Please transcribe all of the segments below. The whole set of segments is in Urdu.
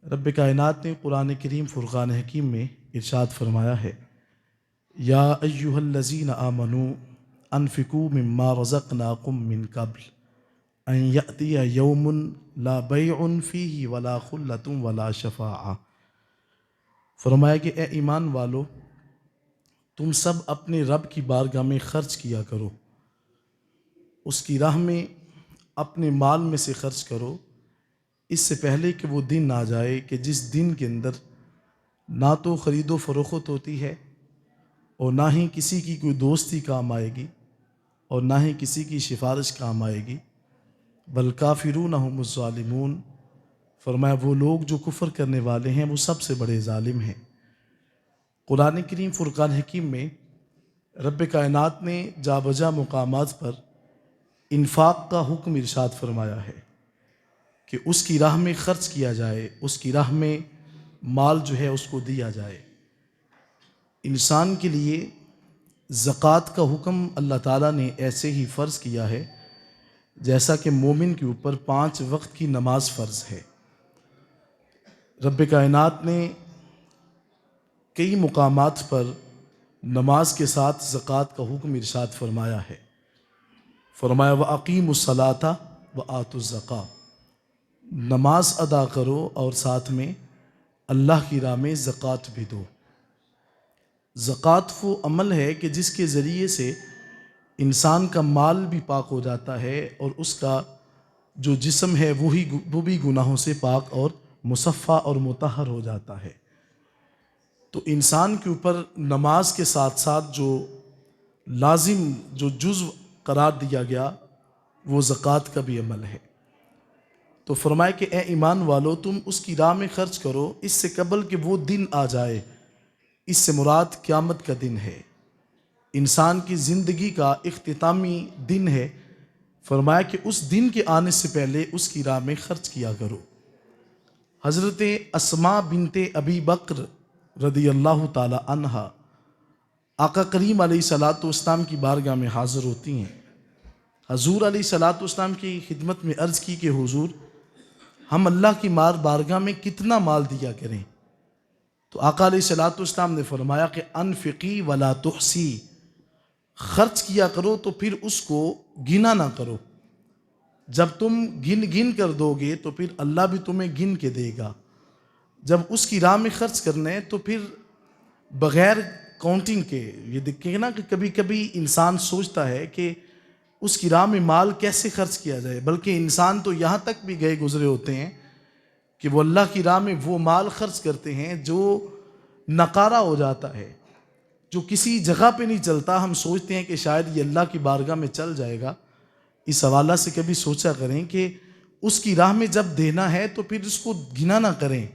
رب کائنات نے قرآن کریم فرقان حکیم میں ارشاد فرمایا ہے، یا ایہا الذین آمنوا انفقوا مما رزقناکم من قبل ان یأتی یوم لا بیع فیہ ولا خلۃ ولا شفاعہ۔ فرمایا کہ اے ایمان والو، تم سب اپنے رب کی بارگاہ میں خرچ کیا کرو، اس کی راہ میں اپنے مال میں سے خرچ کرو، اس سے پہلے کہ وہ دن آ جائے کہ جس دن کے اندر نہ تو خرید و فروخت ہوتی ہے اور نہ ہی کسی کی کوئی دوستی کام آئے گی اور نہ ہی کسی کی سفارش کام آئے گی، والکافرون هم الظالمون۔ فرمایا وہ لوگ جو کفر کرنے والے ہیں وہ سب سے بڑے ظالم ہیں۔ قرآن کریم فرقان حکیم میں رب کائنات نے جا بجا مقامات پر انفاق کا حکم ارشاد فرمایا ہے کہ اس کی راہ میں خرچ کیا جائے، اس کی راہ میں مال جو ہے اس کو دیا جائے۔ انسان کے لیے زکوٰۃ کا حکم اللہ تعالیٰ نے ایسے ہی فرض کیا ہے جیسا کہ مومن کے اوپر 5 وقت کی نماز فرض ہے۔ رب کائنات نے کئی مقامات پر نماز کے ساتھ زکوٰۃ کا حکم ارشاد فرمایا ہے۔ فرمایا وَأَقِیمُوا الصَّلَاةَ وَآتُوا الزَّکَاۃَ، نماز ادا کرو اور ساتھ میں اللہ کی راہ میں زکوٰۃ بھی دو۔ زکوٰۃ وہ عمل ہے کہ جس کے ذریعے سے انسان کا مال بھی پاک ہو جاتا ہے اور اس کا جو جسم ہے وہ بھی گناہوں سے پاک اور مصفہ اور مطہر ہو جاتا ہے۔ تو انسان کے اوپر نماز کے ساتھ ساتھ جو لازم جو جزو قرار دیا گیا وہ زکوٰۃ کا بھی عمل ہے۔ تو فرمائے کہ اے ایمان والو، تم اس کی راہ میں خرچ کرو اس سے قبل کہ وہ دن آ جائے۔ اس سے مراد قیامت کا دن ہے، انسان کی زندگی کا اختتامی دن ہے۔ فرمایا کہ اس دن کے آنے سے پہلے اس کی راہ میں خرچ کیا کرو۔ حضرت اسماء بنت ابی بکر رضی اللہ تعالی عنہا آقا کریم علیہ الصلوۃ والسلام کی بارگاہ میں حاضر ہوتی ہیں۔ حضور علیہ الصلوۃ والسلام کی خدمت میں عرض کی کہ حضور، ہم اللہ کی بارگاہ میں کتنا مال دیا کریں؟ تو آقا علیہ الصلوۃ والسلام نے فرمایا کہ انفقی ولا تحصی، خرچ کیا کرو تو پھر اس کو گنا نہ کرو۔ جب تم گن کر دو گے تو پھر اللہ بھی تمہیں گن کے دے گا۔ جب اس کی راہ میں خرچ کرنا ہے تو پھر بغیر کاؤنٹنگ کے، یہ دیکھیں نا کہ کبھی کبھی انسان سوچتا ہے کہ اس کی راہ میں مال کیسے خرچ کیا جائے، بلکہ انسان تو یہاں تک بھی گئے گزرے ہوتے ہیں کہ وہ اللہ کی راہ میں وہ مال خرچ کرتے ہیں جو نقارہ ہو جاتا ہے، جو کسی جگہ پہ نہیں چلتا۔ ہم سوچتے ہیں کہ شاید یہ اللہ کی بارگاہ میں چل جائے گا۔ اس حوالہ سے کبھی سوچا کریں کہ اس کی راہ میں جب دینا ہے تو پھر اس کو گنا نہ کریں،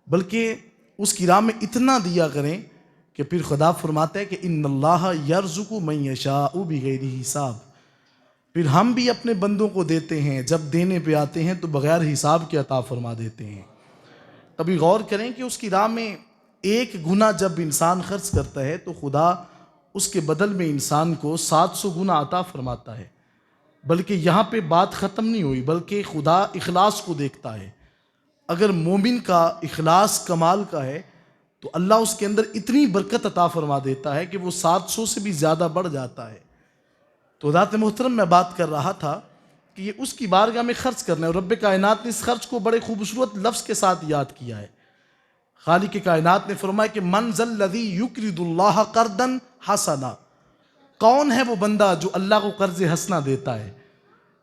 بلکہ اس کی راہ میں اتنا دیا کریں کہ پھر خدا فرماتا ہے کہ ان اللہ یرزق من یشاء بغیر حساب۔ پھر ہم بھی اپنے بندوں کو دیتے ہیں، جب دینے پہ آتے ہیں تو بغیر حساب کے عطا فرما دیتے ہیں۔ کبھی غور کریں کہ اس کی راہ میں 1 گنا جب انسان خرچ کرتا ہے تو خدا اس کے بدل میں انسان کو 700 گنا عطا فرماتا ہے۔ بلکہ یہاں پہ بات ختم نہیں ہوئی، بلکہ خدا اخلاص کو دیکھتا ہے۔ اگر مومن کا اخلاص کمال کا ہے تو اللہ اس کے اندر اتنی برکت عطا فرما دیتا ہے کہ وہ 700 سے بھی زیادہ بڑھ جاتا ہے۔ تو ذات محترم میں بات کر رہا تھا کہ یہ اس کی بارگاہ میں خرچ کرنا ہے، اور رب کائنات نے اس خرچ کو بڑے خوبصورت لفظ کے ساتھ یاد کیا ہے۔ خالق کائنات نے فرمایا کہ من ذا الذی یقرض اللہ قرضا حسنا، کون ہے وہ بندہ جو اللہ کو قرض حسنا دیتا ہے؟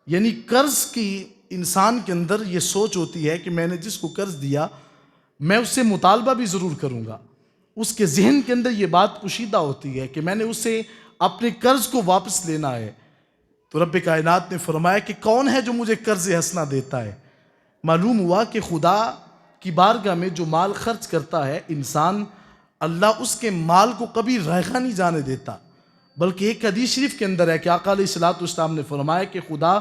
یعنی قرض کی انسان کے اندر یہ سوچ ہوتی ہے کہ میں نے جس کو قرض دیا میں اس سے مطالبہ بھی ضرور کروں گا۔ اس کے ذہن کے اندر یہ بات پوشیدہ ہوتی ہے کہ میں نے اس سے اپنے قرض کو واپس لینا ہے۔ تو رب کائنات نے فرمایا کہ کون ہے جو مجھے قرض حسنا دیتا ہے؟ معلوم ہوا کہ خدا کی بارگاہ میں جو مال خرچ کرتا ہے انسان، اللہ اس کے مال کو کبھی رائگاں نہیں جانے دیتا، بلکہ ایک حدیث شریف کے اندر ہے کہ آقا علیہ الصلوۃ والسلام نے فرمایا کہ خدا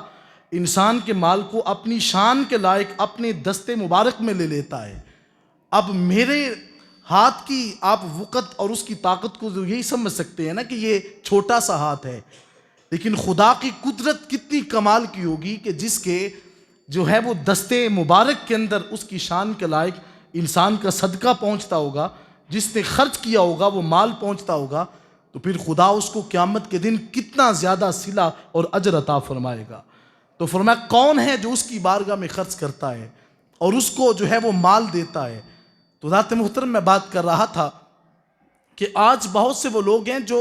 انسان کے مال کو اپنی شان کے لائق اپنے دستے مبارک میں لے لیتا ہے۔ اب میرے ہاتھ کی آپ وقت اور اس کی طاقت کو یہی سمجھ سکتے ہیں نا کہ یہ چھوٹا سا ہاتھ ہے، لیکن خدا کی قدرت کتنی کمال کی ہوگی کہ جس کے جو ہے وہ دستے مبارک کے اندر اس کی شان کے لائق انسان کا صدقہ پہنچتا ہوگا، جس نے خرچ کیا ہوگا وہ مال پہنچتا ہوگا، تو پھر خدا اس کو قیامت کے دن کتنا زیادہ صلہ اور اجر عطا فرمائے گا۔ تو فرمایا کون ہے جو اس کی بارگاہ میں خرچ کرتا ہے اور اس کو جو ہے وہ مال دیتا ہے۔ تو ذات محترم میں بات کر رہا تھا کہ آج بہت سے وہ لوگ ہیں جو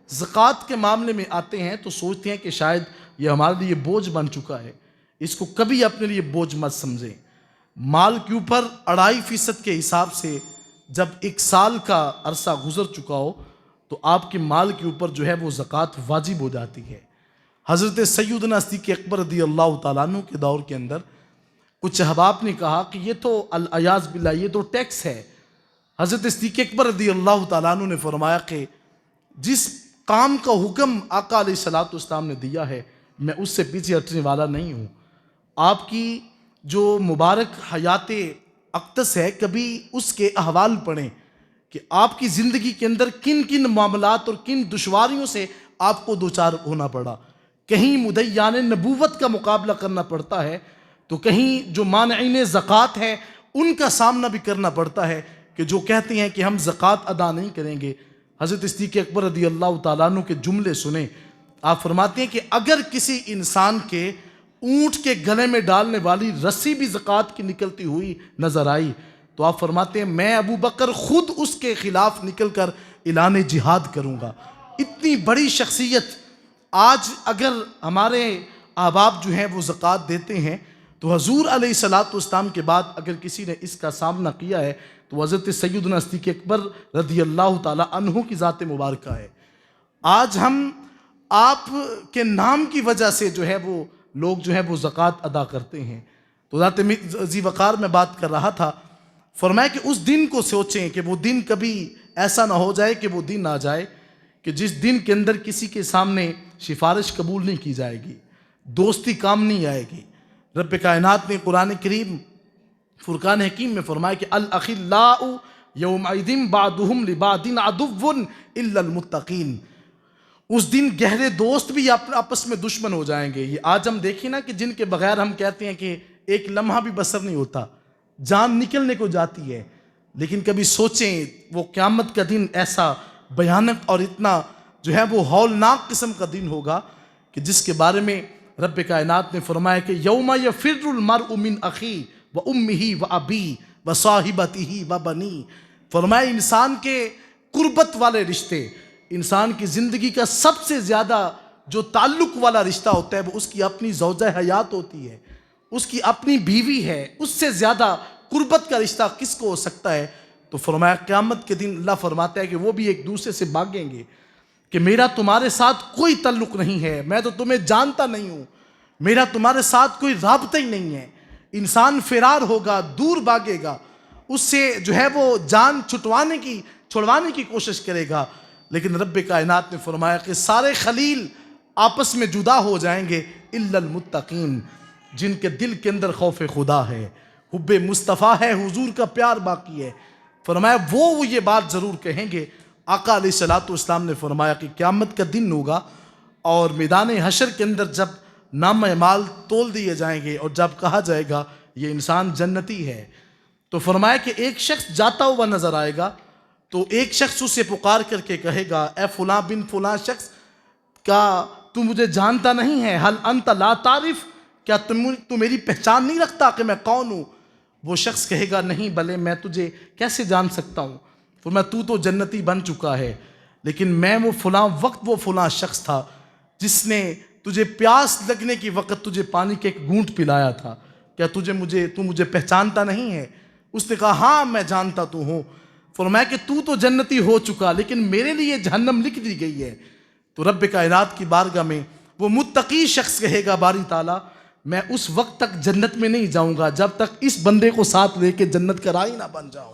زکوٰۃ کے معاملے میں آتے ہیں تو سوچتے ہیں کہ شاید یہ ہمارے لیے بوجھ بن چکا ہے، اس کو کبھی اپنے لیے بوجھ مت سمجھیں۔ مال کے اوپر 2.5% کے حساب سے جب 1 سال کا عرصہ گزر چکا ہو تو آپ کے مال کے اوپر جو ہے وہ زکوٰۃ واجب ہو جاتی ہے۔ حضرت سیدنا صدیق اکبر رضی اللہ تعالیٰ عنہ کے دور کے اندر کچھ احباب نے کہا کہ یہ تو الیاذ باللہ یہ تو ٹیکس ہے۔ حضرت صدیق اکبر رضی اللہ تعالیٰ عنہ نے فرمایا کہ جس کام کا حکم آقا علیہ الصلوۃ والسلام نے دیا ہے میں اس سے پیچھے ہٹنے والا نہیں ہوں۔ آپ کی جو مبارک حیات اقدس ہے، کبھی اس کے احوال پڑھیں کہ آپ کی زندگی کے اندر کن کن معاملات اور کن دشواریوں سے آپ کو دوچار ہونا پڑا۔ کہیں مدعیان نبوت کا مقابلہ کرنا پڑتا ہے تو کہیں جو مانعین زکوٰۃ ہے ان کا سامنا بھی کرنا پڑتا ہے کہ جو کہتے ہیں کہ ہم زکوٰۃ ادا نہیں کریں گے۔ حضرت صدیق اکبر رضی اللہ تعالیٰ عنہ کے جملے سنیں، آپ فرماتے ہیں کہ اگر کسی انسان کے اونٹ کے گلے میں ڈالنے والی رسی بھی زکوٰۃ کی نکلتی ہوئی نظر آئی تو آپ فرماتے ہیں میں ابو بکر خود اس کے خلاف نکل کر اعلان جہاد کروں گا۔ اتنی بڑی شخصیت آج اگر ہمارے احباب جو ہیں وہ زکوٰۃ دیتے ہیں تو حضور علیہ الصلوۃ والسلام کے بعد اگر کسی نے اس کا سامنا کیا ہے تو حضرت سیدنا صدیق اکبر رضی اللہ تعالیٰ عنہ کی ذات مبارکہ ہے۔ آج ہم آپ کے نام کی وجہ سے جو ہے وہ لوگ جو ہے وہ زکوٰۃ ادا کرتے ہیں۔ تو ذات ذی وقار میں بات کر رہا تھا، فرمایا کہ اس دن کو سوچیں کہ وہ دن کبھی ایسا نہ ہو جائے کہ وہ دن آ جائے کہ جس دن کے اندر کسی کے سامنے سفارش قبول نہیں کی جائے گی، دوستی کام نہیں آئے گی۔ رب کائنات نے قرآن کریم فرقان حکیم میں فرمایا کہ الاخلاء یومئذ بعضهم لبعض عدو الا المتقین۔ اس دن گہرے دوست بھی آپس میں دشمن ہو جائیں گے۔ یہ آج ہم دیکھیں نا کہ جن کے بغیر ہم کہتے ہیں کہ ایک لمحہ بھی بسر نہیں ہوتا، جان نکلنے کو جاتی ہے، لیکن کبھی سوچیں وہ قیامت کا دن ایسا بھیانک اور اتنا جو ہے وہ ہولناک قسم کا دن ہوگا کہ جس کے بارے میں رب کائنات نے فرمایا کہ یوم یفر المرء من اخی و امہ و ابی و صاحبتہ و بنی۔ فرمایا انسان کے قربت والے رشتے، انسان کی زندگی کا سب سے زیادہ جو تعلق والا رشتہ ہوتا ہے وہ اس کی اپنی زوجہ حیات ہوتی ہے، اس کی اپنی بیوی ہے۔ اس سے زیادہ قربت کا رشتہ کس کو ہو سکتا ہے؟ تو فرمایا قیامت کے دن اللہ فرماتا ہے کہ وہ بھی ایک دوسرے سے بھاگیں گے کہ میرا تمہارے ساتھ کوئی تعلق نہیں ہے، میں تو تمہیں جانتا نہیں ہوں، میرا تمہارے ساتھ کوئی رابطہ ہی نہیں ہے۔ انسان فرار ہوگا، دور بھاگے گا، اس سے جو ہے وہ جان چھڑوانے کی کوشش کرے گا، لیکن رب کائنات نے فرمایا کہ سارے خلیل آپس میں جدا ہو جائیں گے الا المتقین، جن کے دل کے اندر خوف خدا ہے، حب مصطفیٰ ہے، حضور کا پیار باقی ہے۔ فرمایا وہ یہ بات ضرور کہیں گے۔ آقا علیہ الصلوۃ والسلام نے فرمایا کہ قیامت کا دن ہوگا اور میدان حشر کے اندر جب نام اعمال تول دیے جائیں گے اور جب کہا جائے گا یہ انسان جنتی ہے تو فرمایا کہ ایک شخص جاتا ہوا نظر آئے گا تو ایک شخص اسے پکار کر کے کہے گا اے فلاں بن فلاں شخص، کیا تو مجھے جانتا نہیں ہے؟ حل انت لا تعرف، کیا تو میری پہچان نہیں رکھتا کہ میں کون ہوں؟ وہ شخص کہے گا نہیں، بھلے میں تجھے کیسے جان سکتا ہوں؟ فرمایا تو جنتی بن چکا ہے، لیکن میں وہ فلاں وقت وہ فلاں شخص تھا جس نے تجھے پیاس لگنے کی وقت تجھے پانی کے ایک گھونٹ پلایا تھا، کیا تو مجھے پہچانتا نہیں ہے؟ اس نے کہا ہاں میں جانتا تو ہوں۔ فرمایا کہ تو جنتی ہو چکا لیکن میرے لیے جہنم لکھ دی گئی ہے۔ تو رب کائنات کی بارگاہ میں وہ متقی شخص کہے گا باری تعالیٰ میں اس وقت تک جنت میں نہیں جاؤں گا جب تک اس بندے کو ساتھ لے کے جنت کا راہی نہ بن جاؤں۔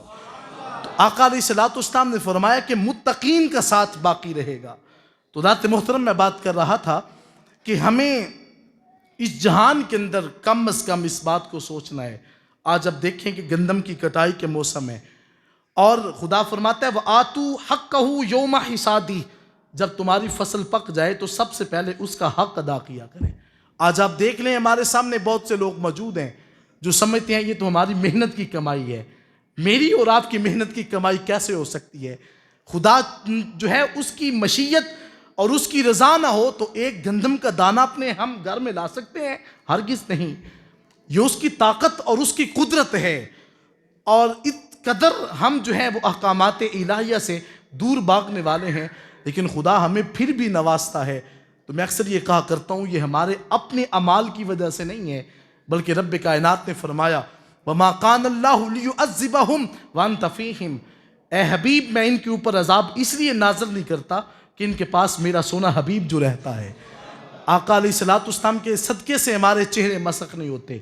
تو آقا علیہ الصلوۃ والسلام نے فرمایا کہ متقین کا ساتھ باقی رہے گا۔ تو ذات محترم میں بات کر رہا تھا کہ ہمیں اس جہان کے اندر کم از کم اس بات کو سوچنا ہے۔ آج اب دیکھیں کہ گندم کی کٹائی کے موسم ہے اور خدا فرماتا ہے وَآتُوا حَقَّهُ يَوْمَ حِصَادِهِ، جب تمہاری فصل پک جائے تو سب سے پہلے اس کا حق ادا کیا کریں۔ آج آپ دیکھ لیں ہمارے سامنے بہت سے لوگ موجود ہیں جو سمجھتے ہیں یہ تو ہماری محنت کی کمائی ہے، میری اور آپ کی محنت کی کمائی کیسے ہو سکتی ہے؟ خدا جو ہے اس کی مشیت اور اس کی رضا نہ ہو تو ایک گندم کا دانہ اپنے ہم گھر میں لا سکتے ہیں؟ ہرگز نہیں۔ یہ اس کی طاقت اور اس کی قدرت ہے، اور اس قدر ہم جو ہے وہ احکامات الہیہ سے دور بھاگنے والے ہیں، لیکن خدا ہمیں پھر بھی نوازتا ہے۔ تو میں اکثر یہ کہا کرتا ہوں، یہ ہمارے اپنے اعمال کی وجہ سے نہیں ہے، بلکہ رب کائنات نے فرمایا وَمَا قَانَ اللَّهُ لِيُعَذِّبَهُمْ وَأَنْتَ فِيهِمْ، اے حبیب میں ان کے اوپر عذاب اس لیے نازل نہیں کرتا کہ ان کے پاس میرا سونا حبیب جو رہتا ہے۔ آقا علیہ الصلوۃ والسلام کے صدقے سے ہمارے چہرے مسخ نہیں ہوتے۔